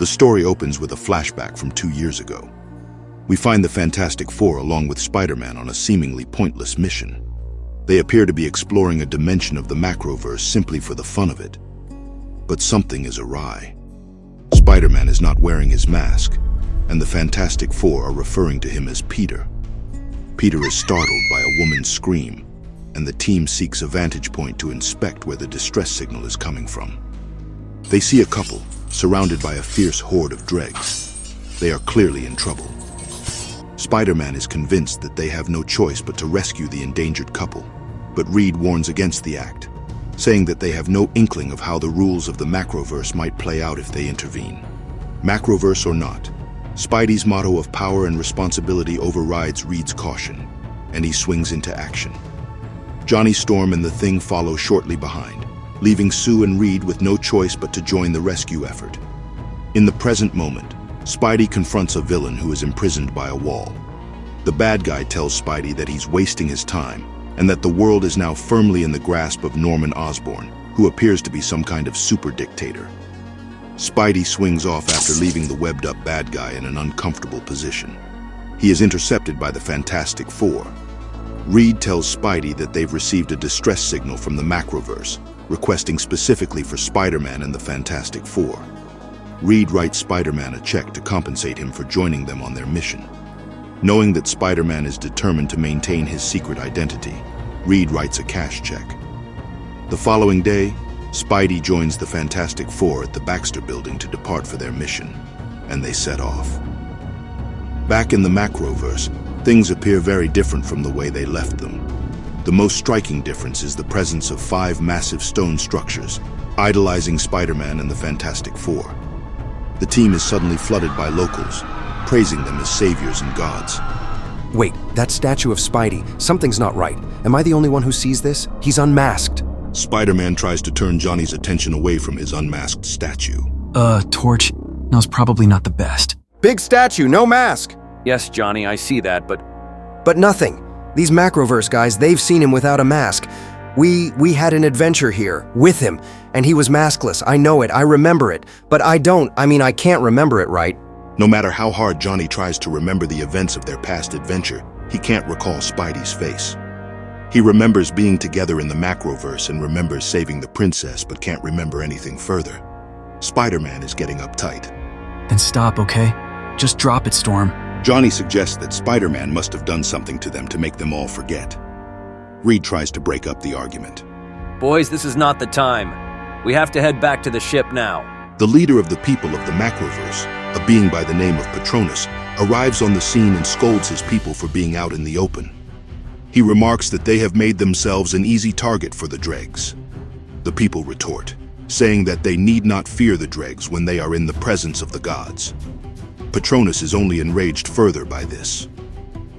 story opens with a flashback from 2 years ago. We find the Fantastic Four along with Spider-Man on a seemingly pointless mission. They appear to be exploring a dimension of the macroverse simply for the fun of it. But something is awry. Spider-Man is not wearing his mask, and the Fantastic Four are referring to him as Peter. Peter is startled by a woman's scream, and the team seeks a vantage point to inspect where the distress signal is coming from. They see a couple, surrounded by a fierce horde of dregs. They are clearly in trouble. Spider-Man is convinced that they have no choice but to rescue the endangered couple, but Reed warns against the act, saying that they have no inkling of how the rules of the macroverse might play out if they intervene. Macroverse or not, Spidey's motto of power and responsibility overrides Reed's caution, and he swings into action. Johnny Storm and the Thing follow shortly behind, leaving Sue and Reed with no choice but to join the rescue effort. In the present moment, Spidey confronts a villain who is imprisoned by a wall. The bad guy tells Spidey that he's wasting his time, and that the world is now firmly in the grasp of Norman Osborn, who appears to be some kind of super dictator. Spidey swings off after leaving the webbed-up bad guy in an uncomfortable position. He is intercepted by the Fantastic Four. Reed tells Spidey that they've received a distress signal from the macroverse, requesting specifically for Spider-Man and the Fantastic Four. Reed writes Spider-Man a check to compensate him for joining them on their mission. Knowing that Spider-Man is determined to maintain his secret identity, Reed writes a cash check. The following day, Spidey joins the Fantastic Four at the Baxter Building to depart for their mission, and they set off. Back in the macroverse, things appear very different from the way they left them. The most striking difference is the presence of 5 massive stone structures, idolizing Spider-Man and the Fantastic Four. The team is suddenly flooded by locals, praising them as saviors and gods. Wait, that statue of Spidey, something's not right. Am I the only one who sees this? He's unmasked. Spider-Man tries to turn Johnny's attention away from his unmasked statue. Torch, now's probably not the best. Big statue, no mask! Yes, Johnny, I see that, but nothing. These macroverse guys, they've seen him without a mask. We had an adventure here, with him, and he was maskless. I know it, I remember it, but I can't remember it right. No matter how hard Johnny tries to remember the events of their past adventure, he can't recall Spidey's face. He remembers being together in the macroverse and remembers saving the princess, but can't remember anything further. Spider-Man is getting uptight. Then stop, okay? Just drop it, Storm. Johnny suggests that Spider-Man must have done something to them to make them all forget. Reed tries to break up the argument. boys, this is not the time. We have to head back to the ship now. The leader of the people of the macroverse, a being by the name of Patronus, arrives on the scene and scolds his people for being out in the open. He remarks that they have made themselves an easy target for the dregs. The people retort, saying that they need not fear the dregs when they are in the presence of the gods. Patronus is only enraged further by this.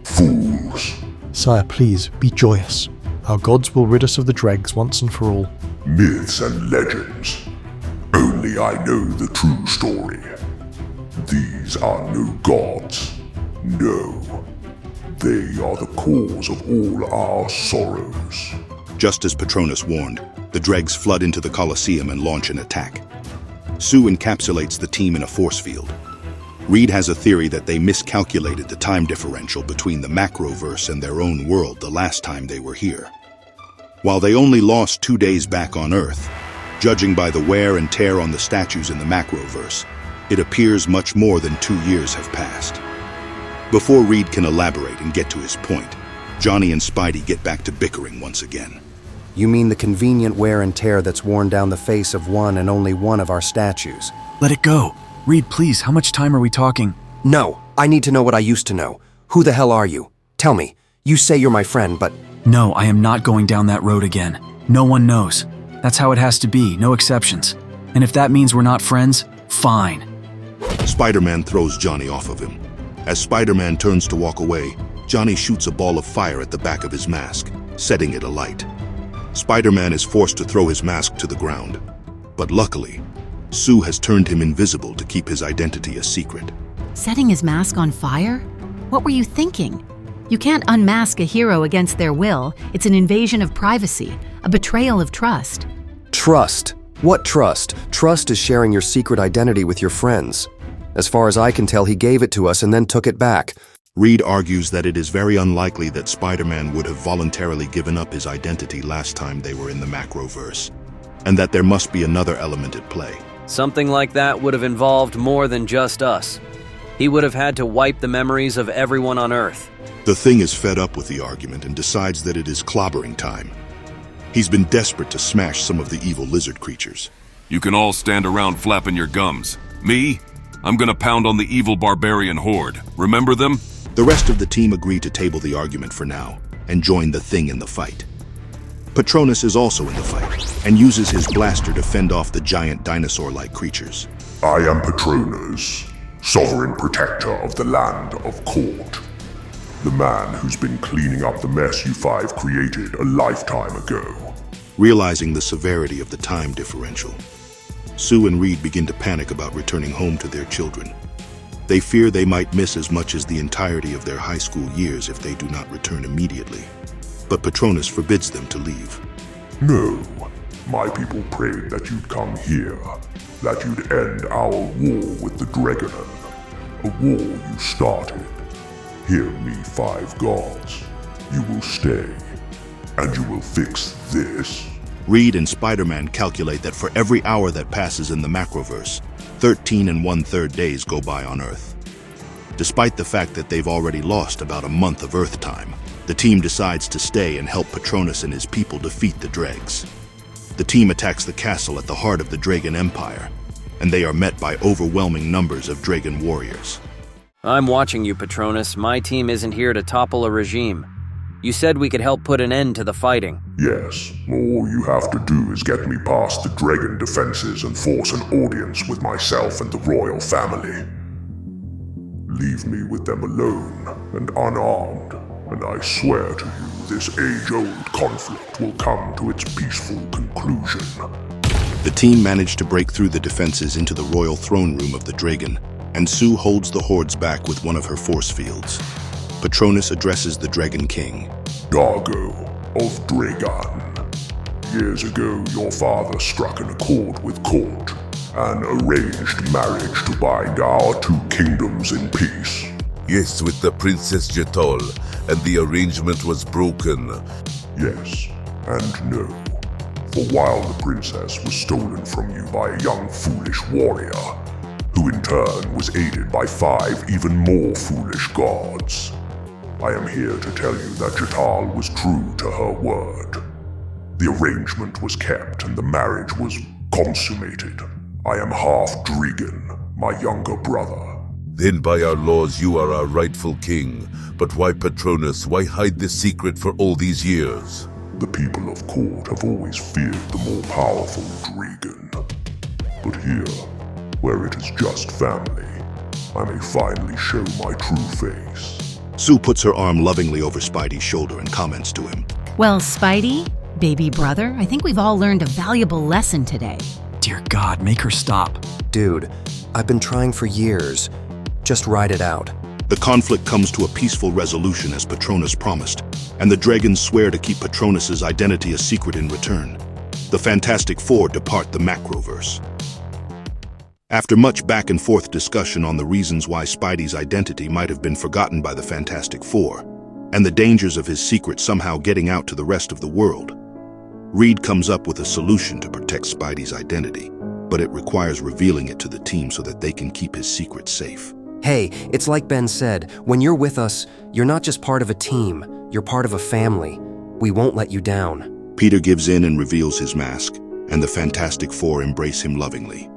Fools! Sire, please, be joyous. Our gods will rid us of the dregs once and for all. Myths and legends. Only I know the true story. These are no gods. No. They are the cause of all our sorrows. Just as Patronus warned, the dregs flood into the Colosseum and launch an attack. Sue encapsulates the team in a force field. Reed has a theory that they miscalculated the time differential between the macroverse and their own world the last time they were here. While they only lost 2 days back on Earth, judging by the wear and tear on the statues in the macroverse, it appears much more than 2 years have passed. Before Reed can elaborate and get to his point, Johnny and Spidey get back to bickering once again. You mean the convenient wear and tear that's worn down the face of one and only one of our statues? Let it go. Reed, please, how much time are we talking? No, I need to know what I used to know. Who the hell are you? Tell me. You say you're my friend, but... No, I am not going down that road again. No one knows. That's how it has to be, no exceptions. And if that means we're not friends, fine. Spider-Man throws Johnny off of him. As Spider-Man turns to walk away, Johnny shoots a ball of fire at the back of his mask, setting it alight. Spider-Man is forced to throw his mask to the ground. But luckily, Sue has turned him invisible to keep his identity a secret. Setting his mask on fire? What were you thinking? You can't unmask a hero against their will. It's an invasion of privacy, a betrayal of trust. Trust? What trust? Trust is sharing your secret identity with your friends. As far as I can tell, he gave it to us and then took it back. Reed argues that it is very unlikely that Spider-Man would have voluntarily given up his identity last time they were in the Macroverse, and that there must be another element at play. Something like that would have involved more than just us. He would have had to wipe the memories of everyone on Earth. The Thing is fed up with the argument and decides that it is clobbering time. He's been desperate to smash some of the evil lizard creatures. You can all stand around flapping your gums. Me? I'm gonna pound on the evil barbarian horde. Remember them? The rest of the team agree to table the argument for now and join the Thing in the fight. Patronus is also in the fight and uses his blaster to fend off the giant dinosaur-like creatures. I am Patronus, sovereign protector of the land of Court. The man who's been cleaning up the mess you five created a lifetime ago. Realizing the severity of the time differential, Sue and Reed begin to panic about returning home to their children. They fear they might miss as much as the entirety of their high school years if they do not return immediately. But Patronus forbids them to leave. No, my people prayed that you'd come here, that you'd end our war with the Dragon, a war you started. Hear me, five gods. You will stay, and you will fix this. Reed and Spider-Man calculate that for every hour that passes in the Macroverse, 13 1/3 days go by on Earth. Despite the fact that they've already lost about a month of Earth time, the team decides to stay and help Patronus and his people defeat the dregs. The team attacks the castle at the heart of the Dragon Empire, and they are met by overwhelming numbers of Dragon warriors. I'm watching you, Patronus. My team isn't here to topple a regime. You said we could help put an end to the fighting. Yes, all you have to do is get me past the Dragon defenses and force an audience with myself and the royal family. Leave me with them alone and unarmed, and I swear to you this age-old conflict will come to its peaceful conclusion. The team managed to break through the defenses into the royal throne room of the Dragon, and Sue holds the hordes back with one of her force fields. Patronus addresses the Dragon King. Dargo of Dragon. Years ago, your father struck an accord with Court, an arranged marriage to bind our two kingdoms in peace. Yes, with the Princess Jetol, and the arrangement was broken. Yes, and no. For while the princess was stolen from you by a young foolish warrior, who in turn was aided by 5 even more foolish gods, I am here to tell you that Jetol was true to her word. The arrangement was kept and the marriage was consummated. I am half Dragon, my younger brother. Then by our laws you are our rightful king. But why, Patronus, why hide this secret for all these years? The people of Court have always feared the more powerful Dragon. But here, where it is just family, I may finally show my true face. Sue puts her arm lovingly over Spidey's shoulder and comments to him. Well, Spidey, baby brother, I think we've all learned a valuable lesson today. Dear God, make her stop. Dude, I've been trying for years. Just ride it out. The conflict comes to a peaceful resolution as Patronus promised, and the dragons swear to keep Patronus's identity a secret in return. The Fantastic Four depart the Macroverse. After much back and forth discussion on the reasons why Spidey's identity might have been forgotten by the Fantastic Four, and the dangers of his secret somehow getting out to the rest of the world, Reed comes up with a solution to protect Spidey's identity, but it requires revealing it to the team so that they can keep his secret safe. Hey, it's like Ben said, when you're with us, you're not just part of a team, you're part of a family. We won't let you down. Peter gives in and reveals his mask, and the Fantastic Four embrace him lovingly.